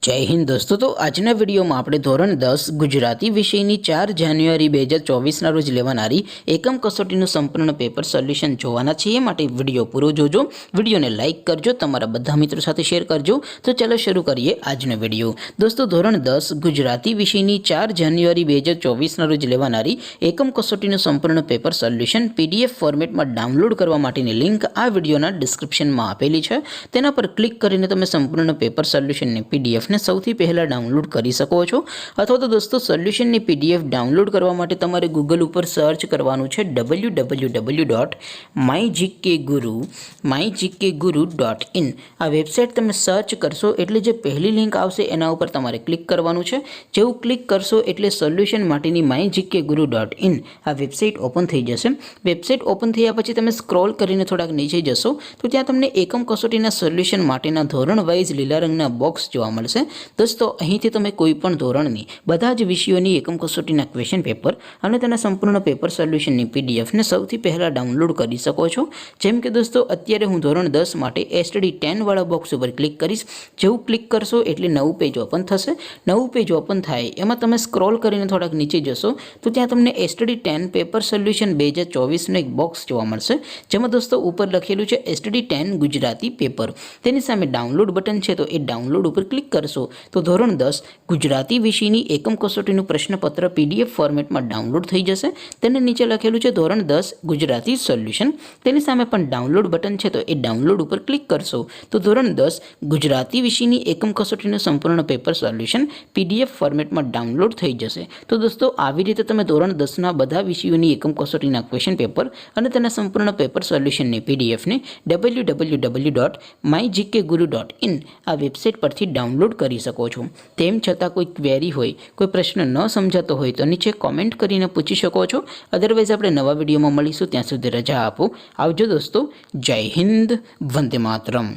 जय हिंद दोस्तों। तो आजना वीडियो में आपणे धोरण 10 गुजराती विषयनी 4 जान्युआरी 2024 ना रोज लेवानारी एकम कसोटीनुं संपूर्ण पेपर सोल्यूशन जोवाना छे। माटे विडियो पूरो जोजो, विडियो ने लाइक करजो, तमारा बधा मित्रों साथे शेर करजो। तो चलो शुरू करिए आजनो विडियो। दोस्तों, धोरण 10 गुजराती विषयनी 4 जान्युआरी 2024 ना रोज लेवानारी एकम कसोटीनुं संपूर्ण पेपर सोल्यूशन पीडीएफ फॉर्मेट में डाउनलॉड करवा माटेनी लिंक आ विडियोना डिस्क्रिप्शन में आपेली छे। तेना पर क्लिक करीने तमे संपूर्ण पेपर सोल्यूशन ने पीडीएफ ने સૌથી પહેલા ડાઉનલોડ કરી શકો છો। અથવા તો દોસ્તો સોલ્યુશનની પીડીએફ ડાઉનલોડ કરવા માટે તમારે ગૂગલ ઉપર સર્ચ કરવાનું છે www.mygkguru.in। આ વેબસાઇટ તમે સર્ચ કરશો એટલે જે પહેલી લિંક આવશે એના ઉપર તમારે ક્લિક કરવાનું છે। જેવું ક્લિક કરશો એટલે સોલ્યુશન માટેની mygkguru.in આ વેબસાઇટ ઓપન થઈ જશે। વેબસાઇટ ઓપન થયા પછી તમે સ્ક્રોલ કરીને થોડાક નીચે જશો તો ત્યાં તમને એકમ કસોટીના સોલ્યુશન માટેના ધોરણ વાઇઝ લીલા રંગના બોક્સ જોવા મળશે। दोस्तों, અહીંથી તમે કોઈપણ ધોરણની બધા જ વિષયોની એકમ કસોટીના ક્વેશ્ચન પેપર અને તેના સંપૂર્ણ પેપર સોલ્યુશનની પીડીએફને સૌથી પહેલાં ડાઉનલોડ કરી શકો છો। જેમ કે દોસ્તો, અત્યારે હું ધોરણ 10 માટે એસટીડી 10 વાળા બોક્સ ઉપર ક્લિક કરીશ। જેવું ક્લિક કરશો એટલે નવું પેજ ઓપન થશે। નવું પેજ ઓપન થાય એમાં તમે સ્ક્રોલ કરીને થોડાક નીચે જશો તો ત્યાં તમને એસટીડી 10 પેપર સોલ્યુશન 2024નું એક બોક્સ જોવા મળશે। જેમાં દોસ્તો ઉપર લખેલું છે એસટીડી 10 ગુજરાતી પેપર। તેની સામે ડાઉનલોડ બટન છે તો એ ડાઉનલોડ ઉપર ક્લિક કરશો तो ધોરણ 10 ગુજરાતી વિષયની એકમ કસોટીનું પ્રશ્નપત્ર પીડીએફ ફોર્મેટમાં ડાઉનલોડ થઈ જશે। તેને નીચે લખેલું છે ધોરણ 10 ગુજરાતી સોલ્યુશન। તેની સામે પણ ડાઉનલોડ બટન છે તો એ ડાઉનલોડ ઉપર ક્લિક કરશો તો ધોરણ 10 ગુજરાતી વિષયની એકમ કસોટીનું સંપૂર્ણ પેપર સોલ્યુશન પીડીએફ ફોર્મેટમાં ડાઉનલોડ થઈ જશે। તો દોસ્તો, આવી રીતે તમે ધોરણ 10ના બધા વિષયોની એકમ કસોટીના ક્વેશ્ચન પેપર અને તેના સંપૂર્ણ પેપર સોલ્યુશનની પીડીએફને www.mygkguru.in આ વેબસાઇટ પરથી ડાઉનલોડ કરી શકો છો। તેમ છતાં કોઈ ક્વેરી હોય, કોઈ પ્રશ્ન ન સમજાતો હોય તો નીચે કોમેન્ટ કરીને પૂછી શકો છો। અધરવાઇઝ આપણે નવા વિડીયોમાં મળીશું, ત્યાં સુધી રજા આપો। આવજો દોસ્તો। જય હિન્દ, વંદે માતરમ।